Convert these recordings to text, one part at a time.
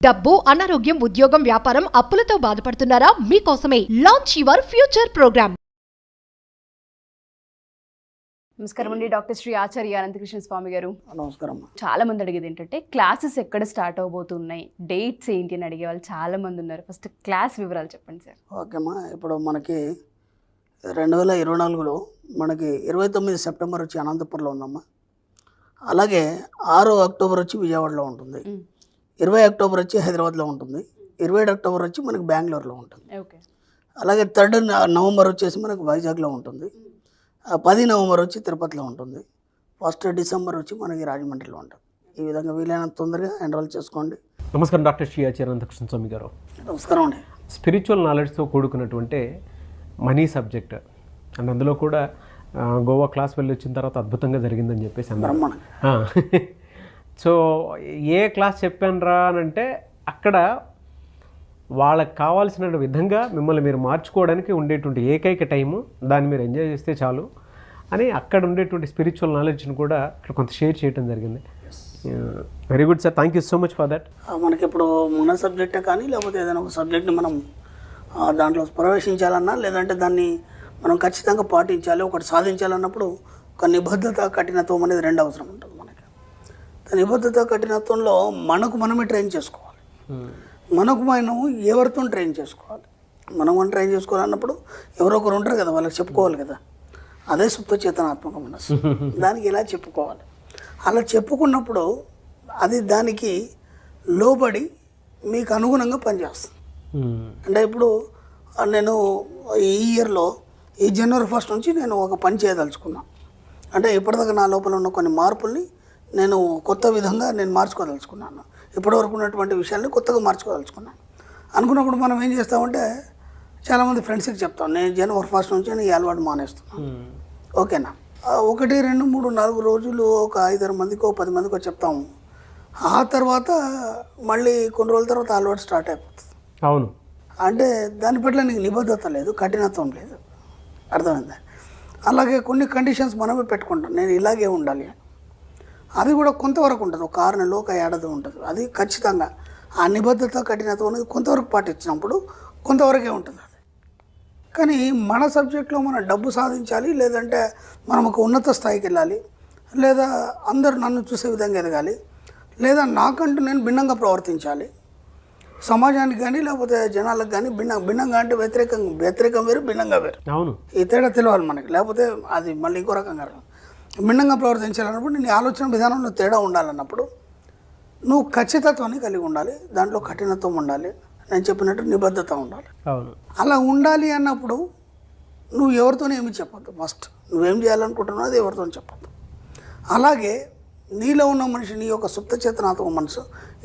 డబ్బు, అనారోగ్యం, ఉద్యోగం, వ్యాపారం, అప్పులతో బాధపడుతున్నారా? మీకోసమే లాంచ్ యువర్ ఫ్యూచర్ ప్రోగ్రామ్. నమస్కారం అండి, డాక్టర్ శ్రీ ఆచార్య అనంతకృష్ణ స్వామి గారు. నమస్కారం. చాలా మంది అడిగేది ఏంటంటే క్లాసెస్ ఎక్కడ స్టార్ట్ అవబోతున్నాయి, డేట్స్ ఏంటి అని అడిగే వాళ్ళు చాలా మంది ఉన్నారు. ఫస్ట్ క్లాస్ వివరాలు చెప్పండి సార్. ఓకేమ్మా, ఇప్పుడు మనకి 2024లో మనకి 29 సెప్టెంబర్ వచ్చి అనంతపురంలో ఉందమ్మా. అలాగే 6 అక్టోబర్ వచ్చి విజయవాడలో ఉంటుంది, 20 అక్టోబర్ వచ్చి హైదరాబాద్లో ఉంటుంది, 27 అక్టోబర్ వచ్చి మనకి బెంగళూరులో ఉంటుంది. ఓకే. అలాగే 3 నవంబర్ వచ్చేసి మనకు వైజాగ్లో ఉంటుంది, 10 నవంబర్ వచ్చి తిరుపతిలో ఉంటుంది, 1 డిసెంబర్ వచ్చి మనకి రాజమండ్రిలో ఉంటుంది. ఈ విధంగా వీలైనంత తొందరగా ఎన్రోల్ చేసుకోండి. నమస్కారం డాక్టర్ శ్రీ ఆచార్య అనంతకృష్ణ స్వామి గారు. నమస్కారం అండి. స్పిరిచువల్ నాలెడ్జ్తో కూడుకున్నటువంటి మనీ సబ్జెక్ట్ అండ్ అందులో కూడా గోవా క్లాస్ వెళ్ళి వచ్చిన తర్వాత అద్భుతంగా జరిగిందని చెప్పేసి అన్నారు. సో ఏ క్లాస్ చెప్పానురా అని అంటే అక్కడ వాళ్ళకి కావాల్సిన విధంగా మిమ్మల్ని మీరు మార్చుకోవడానికి ఉండేటువంటి ఏకైక టైము, దాన్ని మీరు ఎంజాయ్ చేస్తే చాలు అని అక్కడ ఉండేటువంటి స్పిరిచువల్ నాలెడ్జ్ని కూడా ఇక్కడ కొంత షేర్ చేయడం జరిగింది. Very good sir, thank you so much for that. మనకి ఇప్పుడు మన సబ్జెక్టే కానీ లేకపోతే ఏదైనా ఒక సబ్జెక్ట్ని మనం దాంట్లో ప్రవేశించాలన్నా లేదంటే దాన్ని మనం ఖచ్చితంగా పాటించాలి, ఒకటి సాధించాలన్నప్పుడు ఒక నిబద్ధత, కఠినత్వం అనేది 2 అవసరం ఉంటుంది మనకి. నిబద్ధత, కఠినత్వంలో మనకు మనమే ట్రైన్ చేసుకోవాలి. మనకు మనం ఎవరితో ట్రైన్ చేసుకోవాలి, మనం ట్రైన్ చేసుకోవాలన్నప్పుడు ఎవరో ఒకరు ఉంటారు కదా, వాళ్ళకి చెప్పుకోవాలి కదా. అదే సుప్త చేతనాత్మక మనస్సు. దానికి ఎలా చెప్పుకోవాలి, అలా చెప్పుకున్నప్పుడు అది దానికి లోబడి మీకు అనుగుణంగా పనిచేస్తుంది. అంటే ఇప్పుడు నేను ఈ ఇయర్లో ఈ జనవరి 1 నుంచి నేను ఒక పని చేయదలుచుకున్నాను. అంటే ఇప్పటిదాకా నా లోపల ఉన్న కొన్ని మార్పుల్ని నేను కొత్త విధంగా నేను మార్చుకోదలుచుకున్నాను. ఇప్పటివరకు ఉన్నటువంటి విషయాల్ని కొత్తగా మార్చుకోదలుచుకున్నాను అనుకున్నప్పుడు మనం ఏం చేస్తామంటే చాలామంది ఫ్రెండ్స్కి చెప్తాం, నేను జనవరి 1 నుంచి నేను ఈ అలవాటు మానేస్తున్నాను. ఓకేనా, 1, 2, 3, 4 రోజులు ఒక 5-6 మందికో 10 మందికో చెప్తాము. ఆ తర్వాత మళ్ళీ కొన్ని రోజుల తర్వాత అలవాటు స్టార్ట్ అయిపోతుంది. అవును, అంటే దాని పట్ల నీకు నిబద్ధత లేదు, కఠినత్వం లేదు. అర్థమైందా? అలాగే కొన్ని కండిషన్స్ మనమే పెట్టుకుంటాం, నేను ఇలాగే ఉండాలి అని. అది కూడా కొంతవరకు ఉంటుంది, ఒక 6 నెలలు, ఒక ఏడాది ఉంటుంది. అది ఖచ్చితంగా ఆ నిబద్ధత, కఠినత్వం అనేది కొంతవరకు పాటించినప్పుడు కొంతవరకే ఉంటుంది అది. కానీ మన సబ్జెక్ట్లో మనం డబ్బు సాధించాలి, లేదంటే మనం ఒక ఉన్నత స్థాయికి వెళ్ళాలి, లేదా అందరూ నన్ను చూసే విధంగా ఎదగాలి, లేదా నాకంటూ నేను భిన్నంగా ప్రవర్తించాలి, సమాజానికి కానీ లేకపోతే జనాలకు కానీ భిన్నంగా అంటే వ్యతిరేకం వేరు, భిన్నంగా వేరు. అవును, ఈ తేడా తెలియాలి మనకి, లేకపోతే అది మళ్ళీ ఇంకో రకంగా. భిన్నంగా ప్రవర్తించాలన్నప్పుడు నీ ఆలోచన విధానంలో తేడా ఉండాలన్నప్పుడు నువ్వు ఖచ్చితత్వాన్ని కలిగి ఉండాలి, దాంట్లో కఠినత్వం ఉండాలి, నేను చెప్పినట్టు నిబద్ధత ఉండాలి. అవును, అలా ఉండాలి అన్నప్పుడు నువ్వు ఎవరితోనే ఏమి చెప్పొద్దు. ఫస్ట్ నువ్వేం చేయాలనుకుంటున్నావు అది ఎవరితో చెప్పొద్దు. అలాగే నీలో ఉన్న మనిషి, నీ యొక్క సుప్త చేతనాత్మక మనసు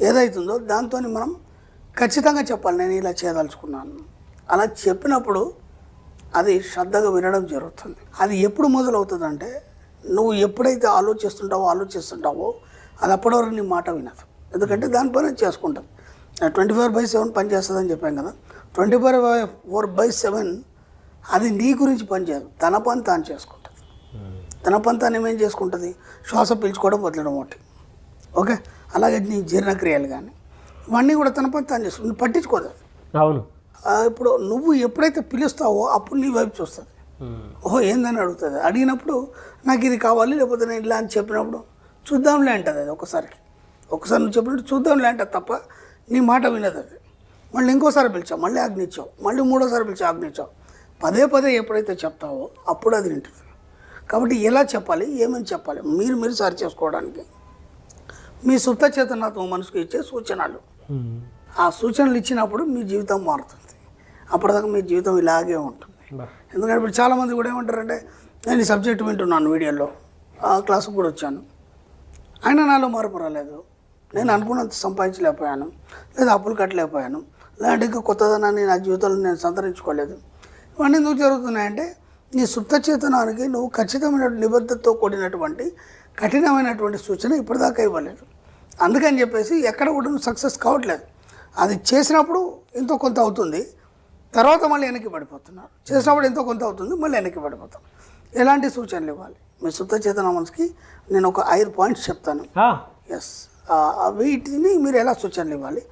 ఏదైతుందో దాంతో మనం ఖచ్చితంగా చెప్పాలి, నేను ఇలా చేయదలుచుకున్నాను. అలా చెప్పినప్పుడు అది శ్రద్ధగా వినడం జరుగుతుంది. అది ఎప్పుడు మొదలవుతుందంటే నువ్వు ఎప్పుడైతే ఆలోచిస్తుంటావో అది అప్పటివరకు నీ మాట వినదు. ఎందుకంటే దానిపైన చేసుకుంటుంది. 24/7 పనిచేస్తుందని చెప్పాం కదా. 24/7 అది నీ గురించి పనిచేయదు, తన పని తాను చేసుకుంటుంది. తన పని తాను ఏమేం చేసుకుంటుంది, శ్వాస పీల్చుకోవడం, వదలడం ఒకటి. ఓకే, అలాగే నీ జీర్ణక్రియలు కానీ ఇవన్నీ కూడా తన పని తాను చేసుకుంటుంది, పట్టించుకోదు. అవును, ఇప్పుడు నువ్వు ఎప్పుడైతే పిలుస్తావో అప్పుడు నీ వైపు చూస్తుంది. ఓహో ఏందని అడుగుతుంది. అడిగినప్పుడు నాకు ఇది కావాలి, లేకపోతే నేను ఇలా అని చెప్పినప్పుడు చూద్దాంలే అంటుంది. అది ఒకసారి నువ్వు చెప్పినట్టు చూద్దాంలే అంటుంది తప్ప నీ మాట వినదు అది. మళ్ళీ ఇంకోసారి పిలిచావు, మళ్ళీ ఆజ్ఞించావు, మళ్ళీ 3వసారి పిలిచావు, ఆజ్ఞించావు. పదే ఎప్పుడైతే చెప్తావో అప్పుడు అది వింటుంది. కాబట్టి ఎలా చెప్పాలి, ఏమని చెప్పాలి, మీరు సరి చేసుకోవడానికి మీ సుప్త చేతనాత్మ మనసుకు ఇచ్చే సూచనలు. ఆ సూచనలు ఇచ్చినప్పుడు మీ జీవితం మారుతుంది. అప్పటిదాకా మీ జీవితం ఇలాగే ఉంటుంది. ఎందుకంటే ఇప్పుడు చాలామంది కూడా ఏమంటారంటే నేను ఈ సబ్జెక్ట్ వింటున్నాను, వీడియోలో క్లాసుకు కూడా వచ్చాను, అయినా నాలో మార్పు రాలేదు, నేను అనుకున్నంత సంపాదించలేకపోయాను, లేదా అప్పులు కట్టలేకపోయాను, లేదంటే ఇంకా కొత్తదనాన్ని నా జీవితంలో నేను సంతరించుకోలేదు. ఇవన్నీ ఎందుకు జరుగుతున్నాయంటే నీ సుప్త చేతనానికి నువ్వు ఖచ్చితమైన నిబద్ధతతో కూడినటువంటి కఠినమైనటువంటి సూచన ఇప్పటిదాకా ఇవ్వలేదు. అందుకని చెప్పేసి ఎక్కడ కూడా నువ్వు సక్సెస్ కావట్లేదు. అది చేసినప్పుడు ఎంతో కొంత అవుతుంది, తర్వాత మళ్ళీ వెనక్కి పడిపోతున్నారు. చేసినప్పుడు ఎంతో కొంత అవుతుంది, మళ్ళీ వెనక్కి పడిపోతాం. ఎలాంటి సూచనలు ఇవ్వాలి మీ సుప్త చేతన మనసుకి నేను ఒక 5 పాయింట్స్ చెప్తాను. ఎస్, వీటిని మీరు ఎలా సూచనలు ఇవ్వాలి,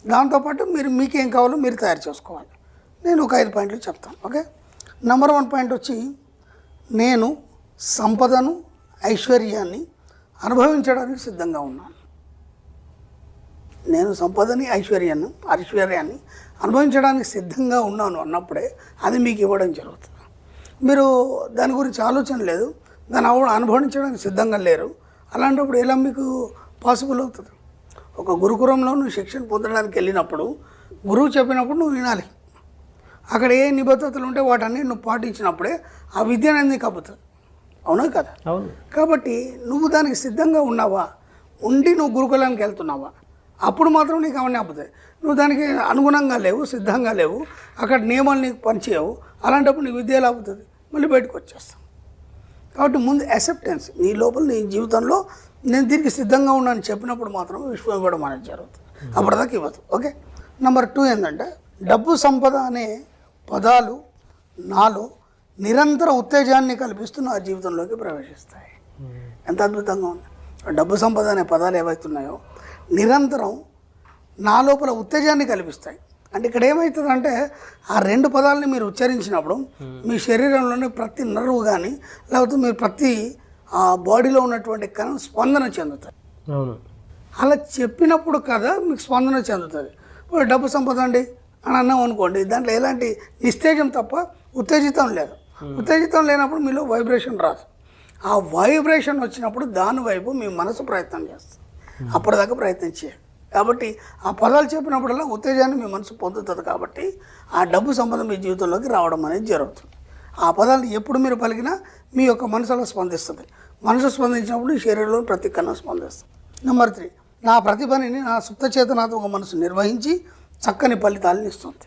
దాంతోపాటు మీకేం కావాలో మీరు తయారు చేసుకోవాలి. నేను ఒక 5 పాయింట్లు చెప్తాను. ఓకే, నెంబర్ 1 పాయింట్ వచ్చి, నేను సంపదను ఐశ్వర్యాన్ని అనుభవించడానికి సిద్ధంగా ఉన్నాను. నేను సంపదని ఐశ్వర్యాన్ని అనుభవించడానికి సిద్ధంగా ఉన్నాను అన్నప్పుడే అది మీకు ఇవ్వడం జరుగుతుంది. మీరు దాని గురించి ఆలోచన లేదు, దాన్ని అనుభవించడానికి సిద్ధంగా లేరు. అలాంటప్పుడు ఎలా మీకు పాసిబుల్ అవుతుంది? ఒక గురుకులంలో నువ్వు శిక్షణ పొందడానికి వెళ్ళినప్పుడు గురువు చెప్పినప్పుడు నువ్వు వినాలి. అక్కడ ఏ నిబద్ధతలు ఉంటే వాటన్నీ నువ్వు పాటించినప్పుడే ఆ విద్య అనేది కప్పుతుంది. అవునా కదా? అవును. కాబట్టి నువ్వు దానికి సిద్ధంగా ఉన్నావా, ఉండి నువ్వు గురుకులానికి వెళ్తున్నావా, అప్పుడు మాత్రం నీకు అవన్నీ అప్పుతాయి. నువ్వు దానికి అనుగుణంగా లేవు, సిద్ధంగా లేవు, అక్కడ నియమాలు నీకు పనిచేయవు. అలాంటప్పుడు నీ విద్య ఎలా అవుతుంది? మళ్ళీ బయటకు వచ్చేస్తాం. కాబట్టి ముందు యాక్సెప్టెన్స్, నీ లోపల నీ జీవితంలో నేను దీనికి సిద్ధంగా ఉన్నాను చెప్పినప్పుడు మాత్రం విశ్వం ఇవ్వడం అనేది జరుగుతుంది. అప్పటిదాకా ఇవ్వదు. ఓకే, నెంబర్ 2 ఏంటంటే, డబ్బు సంపద అనే పదాలు నాలో నిరంతర ఉత్తేజాన్ని కల్పిస్తూ నా జీవితంలోకి ప్రవేశిస్తాయి. ఎంత అద్భుతంగా ఉంది! డబ్బు సంపద అనే పదాలు ఏవైతున్నాయో నిరంతరం నా లోపల ఉత్తేజాన్ని కల్పిస్తాయి. అంటే ఇక్కడ ఏమవుతుందంటే, ఆ 2 పదాలని మీరు ఉచ్చరించినప్పుడు మీ శరీరంలోని ప్రతి నర్వ్ కానీ లేకపోతే మీరు ప్రతి బాడీలో ఉన్నటువంటి కణం స్పందన చెందుతాయి. అవును. అలా చెప్పినప్పుడు కదా మీకు స్పందన చెందుతుంది. ఇప్పుడు డబ్బు సంపద అండి అని అన్నాం అనుకోండి, దాంట్లో ఎలాంటి నిస్తేజం తప్ప ఉత్తేజితం లేదు. ఉత్తేజితం లేనప్పుడు మీలో వైబ్రేషన్ రాదు. ఆ వైబ్రేషన్ వచ్చినప్పుడు దాని వైపు మీ మనసు ప్రయత్నం చేస్తుంది. అప్పటిదాకా ప్రయత్నం చేయాలి. కాబట్టి ఆ పదాలు చెప్పినప్పుడల్లా ఉత్తేజాన్ని మీ మనసు పొందుతుంది. కాబట్టి ఆ డబ్బు సంపద మీ జీవితంలోకి రావడం అనేది జరుగుతుంది. ఆ పదాలు ఎప్పుడు మీరు పలికినా మీ యొక్క మనసులో స్పందిస్తుంది. మనసు స్పందించినప్పుడు ఈ శరీరంలో ప్రతి కణం స్పందిస్తుంది. నెంబర్ 3, నా ప్రతిభని నా సుప్త చేతనాత్మక మనసు నిర్వహించి చక్కని ఫలితాలను ఇస్తుంది.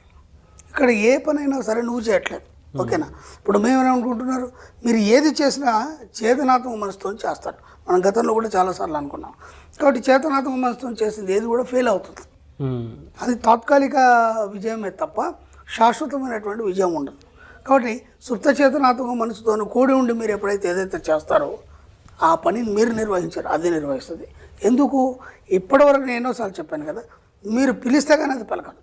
ఇక్కడ ఏ పనైనా సరే నువ్వు చేయట్లేదు. ఓకేనా? ఇప్పుడు మేమేమనుకుంటున్నారు, మీరు ఏది చేసినా చేతనాత్మక మనసుతో చేస్తారు. మనం గతంలో కూడా చాలాసార్లు అనుకున్నాం. కాబట్టి చేతనాత్మక మనసుతో చేసింది ఏది కూడా ఫెయిల్ అవుతుంది. అది తాత్కాలిక విజయమే తప్ప శాశ్వతమైనటువంటి విజయం ఉండదు. కాబట్టి సుప్త చేతనాత్మక మనసుతో కూడి ఉండి మీరు ఎప్పుడైతే ఏదైతే చేస్తారో ఆ పనిని మీరు నిర్వహించారు, అది నిర్వహిస్తుంది. ఎందుకు? ఇప్పటివరకు నేను ఎన్నోసార్లు చెప్పాను కదా, మీరు పిలిస్తే కానీ అది పలకదు.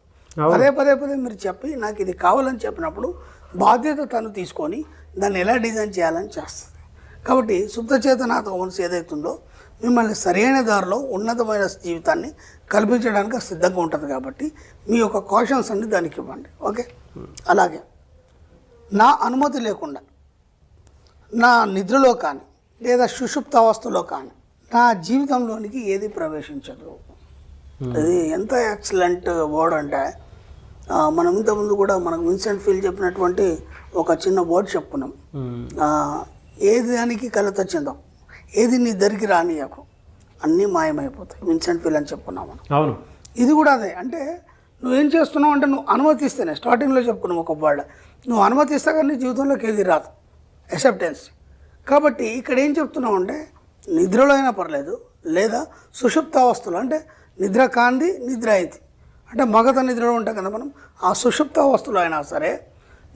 పదే మీరు చెప్పి నాకు ఇది కావాలని చెప్పినప్పుడు బాధ్యత తను తీసుకొని దాన్ని ఎలా డిజైన్ చేయాలని చేస్తుంది. కాబట్టి సుప్త చేతనాత్మక మనసు ఏదైతుందో మిమ్మల్ని సరైన దారిలో ఉన్నతమైన జీవితాన్ని కల్పించడానికి సిద్ధంగా ఉంటుంది. కాబట్టి మీ యొక్క కాషన్స్ అన్ని దానికి ఇవ్వండి. ఓకే, అలాగే నా అనుమతి లేకుండా నా నిద్రలో కానీ లేదా సుషుప్త అవస్థలో కానీ నా జీవితంలోనికి ఏది ప్రవేశించదు. అది ఎంత ఎక్సలెంట్ వర్డ్ అంటే, మనం ఇంతకుముందు కూడా మనకు విన్సెంట్ ఫీల్ చెప్పినటువంటి ఒక చిన్న వర్డ్ చెప్పుకున్నాం. ఏది దానికి కలత చెందాం, ఏది నీ దగ్గరికి రానియకు, అన్నీ మాయమైపోతాయి. విన్సెంట్ ఫీల్ అని చెప్పుకున్నాం మనం. అవును. ఇది కూడా అదే. అంటే నువ్వేం చేస్తున్నావు అంటే, నువ్వు అనుమతిస్తేనే, స్టార్టింగ్లో చెప్పుకున్నాం ఒక వర్డ్, నువ్వు అనుమతిస్తే కానీ నీ జీవితంలోకి ఏది రాదు. యాక్సెప్టెన్స్. కాబట్టి ఇక్కడ ఏం చెప్తున్నావు అంటే, నిద్రలో అయినా పర్లేదు, లేదా సుషుప్త అవస్థలో, అంటే నిద్ర కాంది నిద్ర అయింది అంటే మగత నిద్రలో ఉంటాం కదా మనం, ఆ సుషుప్త అవస్థలో అయినా సరే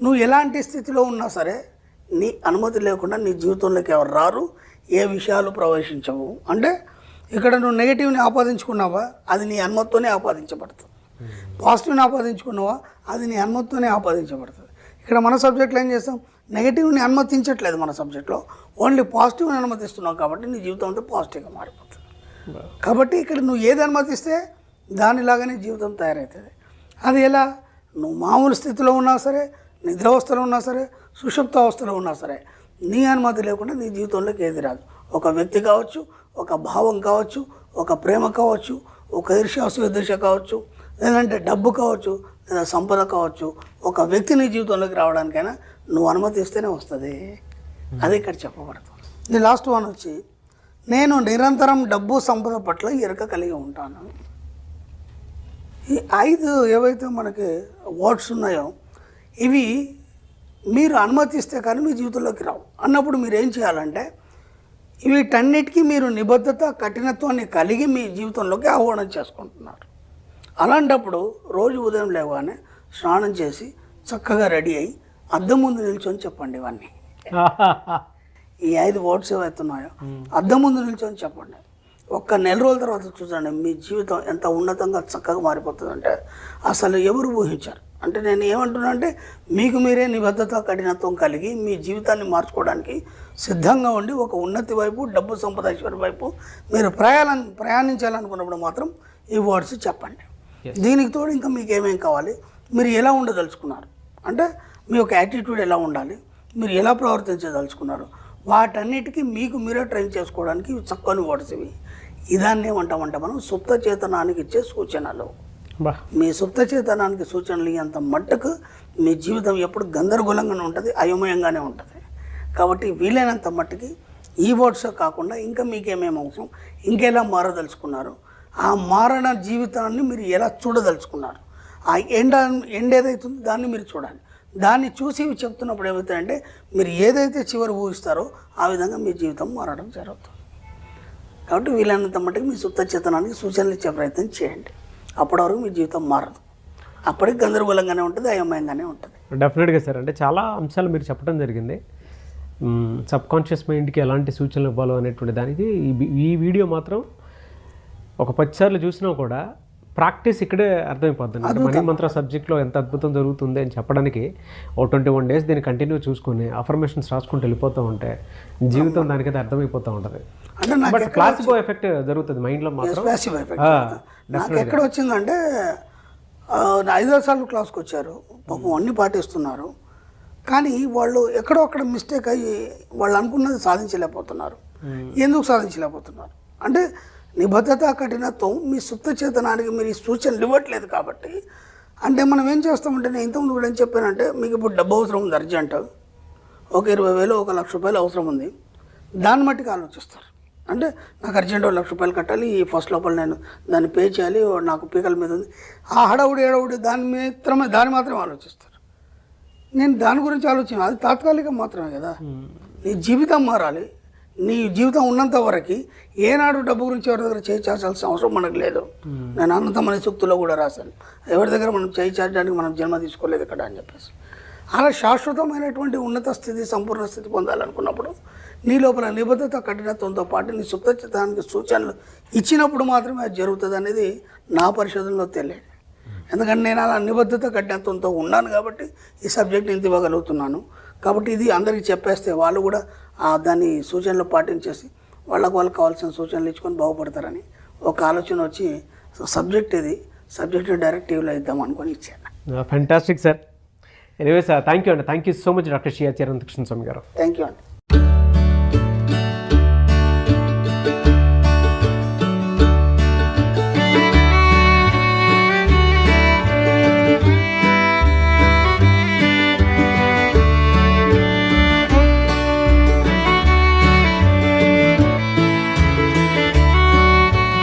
నువ్వు ఎలాంటి స్థితిలో ఉన్నా సరే నీ అనుమతి లేకుండా నీ జీవితంలోకి ఎవరు రారు, ఏ విషయాలు ప్రవేశించవు. అంటే ఇక్కడ నువ్వు నెగిటివ్ని ఆపాదించుకున్నావా, అది నీ అనుమతితోనే ఆపాదించబడుతుంది. పాజిటివ్ని ఆపాదించుకున్నావా, అది నీ అనుమతితోనే ఆపాదించబడుతుంది. ఇక్కడ మన సబ్జెక్ట్లో ఏం చేస్తాం, నెగిటివ్ని అనుమతించట్లేదు మన సబ్జెక్ట్లో, ఓన్లీ పాజిటివ్ని అనుమతిస్తున్నావు. కాబట్టి నీ జీవితం అంతా పాజిటివ్గా మారిపోతుంది. కాబట్టి ఇక్కడ నువ్వు ఏది అనుమతిస్తే దానిలాగానే జీవితం తయారవుతుంది. అది ఎలా? నువ్వు మామూలు స్థితిలో ఉన్నా సరే, నిద్రావస్థలో ఉన్నా సరే, సుషుప్త అవస్థలో ఉన్నా సరే, నీ అనుమతి లేకుండా నీ జీవితంలోకి ఏది రాదు. ఒక వ్యక్తి కావచ్చు, ఒక భావం కావచ్చు, ఒక ప్రేమ కావచ్చు, ఒక ఈర్ష్యాసద్వేష కావచ్చు, లేదంటే డబ్బు కావచ్చు, లేదా సంపద కావచ్చు, ఒక వ్యక్తి నీ జీవితంలోకి రావడానికైనా నువ్వు అనుమతిస్తేనే వస్తుంది. అది ఇక్కడ చెప్పబడుతుంది. ఈ లాస్ట్ వన్ వచ్చి, నేను నిరంతరం డబ్బు సంపద పట్ల ఎరుక కలిగి ఉంటాను. ఈ 5 ఏవైతే మనకి వర్డ్స్ ఉన్నాయో ఇవి మీరు అనుమతిస్తే కానీ మీ జీవితంలోకి రావు. అన్నప్పుడు మీరు ఏం చేయాలంటే, వీటన్నిటికీ మీరు నిబద్ధత, కఠినత్వాన్ని కలిగి మీ జీవితంలోకి ఆహ్వానం చేసుకుంటున్నారు. అలాంటప్పుడు రోజు ఉదయం లేవగానే స్నానం చేసి చక్కగా రెడీ అయ్యి అద్దం ముందు నిల్చొని చెప్పండి ఇవన్నీ. ఈ 5 వర్డ్స్ ఏవైతున్నాయో అద్దం ముందు నిల్చొని చెప్పండి. ఒక్క నెల రోజుల తర్వాత చూడండి మీ జీవితం ఎంత ఉన్నతంగా చక్కగా మారిపోతుందంటే అసలు ఎవరు ఊహించారు. అంటే నేను ఏమంటున్నా అంటే మీకు మీరే నిబద్ధత కఠినత్వం కలిగి మీ జీవితాన్ని మార్చుకోవడానికి సిద్ధంగా ఉండి ఒక ఉన్నతి వైపు డబ్బు సంపద ఐశ్వర్యం వైపు మీరు ప్రయాణించాలనుకున్నప్పుడు మాత్రం ఈ వర్డ్స్ చెప్పండి. దీనికి తోడు ఇంకా మీకు ఏమేం కావాలి, మీరు ఎలా ఉండదలుచుకున్నారు, అంటే మీ యొక్క యాటిట్యూడ్ ఎలా ఉండాలి, మీరు ఎలా ప్రవర్తించదలుచుకున్నారు, వాటన్నిటికీ మీకు మీరే ట్రైన్ చేసుకోవడానికి చక్కని వర్డ్స్ ఇవి. ఇదాన్ని ఏమంటామంటే మనం సుప్త చేతనానికి ఇచ్చే సూచనలు. మీ సుప్త చేతనానికి సూచనలు అంత మట్టుకు మీ జీవితం ఎప్పుడు గందరగోళంగానే ఉంటుంది, అయోమయంగానే ఉంటుంది. కాబట్టి వీలైనంత మట్టుకి ఈ వర్డ్స్ కాకుండా ఇంకా మీకేమేమి అవసరం, ఇంకెలా మారదలుచుకున్నారు, ఆ మారణ జీవితాన్ని మీరు ఎలా చూడదలుచుకున్నారు, ఆ ఎండ్ ఏదైతుందో దాన్ని మీరు చూడాలి. దాన్ని చూసి చెప్తున్నప్పుడు ఏమవుతాయంటే మీరు ఏదైతే చివరి ఊహిస్తారో ఆ విధంగా మీ జీవితం మారడం జరుగుతుంది. కాబట్టి వీలైనంత మట్టుకు మీ సుప్త చేతనానికి సూచనలు ఇచ్చే ప్రయత్నం చేయండి. అప్పటి వరకు మీ జీవితం మారదు, అప్పటికి గందరగోళంగానే ఉంటుంది, అయోమయంగానే ఉంటుంది. డెఫినెట్గా సార్, అంటే చాలా అంశాలు మీరు చెప్పడం జరిగింది. సబ్ కాన్షియస్ మైండ్కి ఎలాంటి సూచనలు ఇవ్వాలో అనేటువంటి దానికి ఈ వీడియో మాత్రం ఒక 10 సార్లు చూసినా కూడా ప్రాక్టీస్ ఇక్కడే అర్థమైపోద్ది. అంటే మనీ మంత్ర సబ్జెక్ట్లో ఎంత అద్భుతం జరుగుతుంది అని చెప్పడానికి ఓ 21 డేస్ దీన్ని కంటిన్యూ చూసుకుని అఫర్మేషన్స్ రాసుకుంటూ వెళ్ళిపోతూ ఉంటే జీవితం దానికైతే అర్థమైపోతూ ఉంటుంది. బట్ ప్లాసిబో ఎఫెక్ట్ జరుగుతుంది మైండ్లో మాత్రం. నాకు ఎక్కడ వచ్చిందంటే 5 సార్లు క్లాస్కి వచ్చారు, పాపం అన్నీ పాటిస్తున్నారు, కానీ వాళ్ళు ఎక్కడో అక్కడ మిస్టేక్ అయ్యి వాళ్ళు అనుకున్నది సాధించలేకపోతున్నారు. ఎందుకు సాధించలేకపోతున్నారు అంటే నిబద్ధత కఠినత్వం మీ సుప్త చేతనానికి మీరు ఈ సూచనలు ఇవ్వట్లేదు కాబట్టి. అంటే మనం ఏం చేస్తామంటే నేను ఇంతకుముందు కూడా ఏం చెప్పానంటే మీకు ఇప్పుడు డబ్బు అవసరం ఉంది అర్జెంట్, ఒక 20,000 1 లక్ష రూపాయలు అవసరం ఉంది, దాన్ని మట్టికి ఆలోచిస్తారు. అంటే నాకు అర్జెంట్ 1 లక్ష రూపాయలు కట్టాలి, ఈ ఫస్ట్ లోపల నేను దాన్ని పే చేయాలి, నాకు పీకల మీద ఉంది, ఆ హడావుడి దాని మాత్రమే ఆలోచిస్తారు. నేను దాని గురించి ఆలోచన అది తాత్కాలికం మాత్రమే కదా. నీ జీవితం మారాలి, నీ జీవితం ఉన్నంత వరకు ఏనాడు డబ్బు గురించి ఎవరి దగ్గర చేయి చాచాల్సిన అవసరం మనకు లేదు. నేను అనంతమనే సూక్తుల్లో కూడా రాశాను, ఎవరి దగ్గర మనం చేయి చాచడానికి మనం జన్మ తీసుకోలేదు ఇక్కడ అని చెప్పేసి. అలా శాశ్వతమైనటువంటి ఉన్నత స్థితి సంపూర్ణ స్థితి పొందాలనుకున్నప్పుడు నీ లోపల నిబద్ధత కఠినత్వంతో పాటు నీ సుప్త చిత్తానికి సూచనలు ఇచ్చినప్పుడు మాత్రమే అది జరుగుతుంది అనేది నా పరిశోధనలో తెలియదు. ఎందుకంటే నేను అలా నిబద్ధత కఠినత్వంతో ఉన్నాను కాబట్టి ఈ సబ్జెక్ట్ ఇంత ఇవ్వగలుగుతున్నాను. కాబట్టి ఇది అందరికీ చెప్పేస్తే వాళ్ళు కూడా దాన్ని సూచనలు పాటించేసి వాళ్ళకు కావాల్సిన సూచనలు ఇచ్చుకొని బాగుపడతారని ఒక ఆలోచన వచ్చి సబ్జెక్ట్ డైరెక్టివ్లో ఇద్దాం అనుకొని ఇచ్చాను. Fantastic sir. Anyway sir, thank you so much doctor Shri Acharya Anantakrishna Swami garu. Thank you అండి.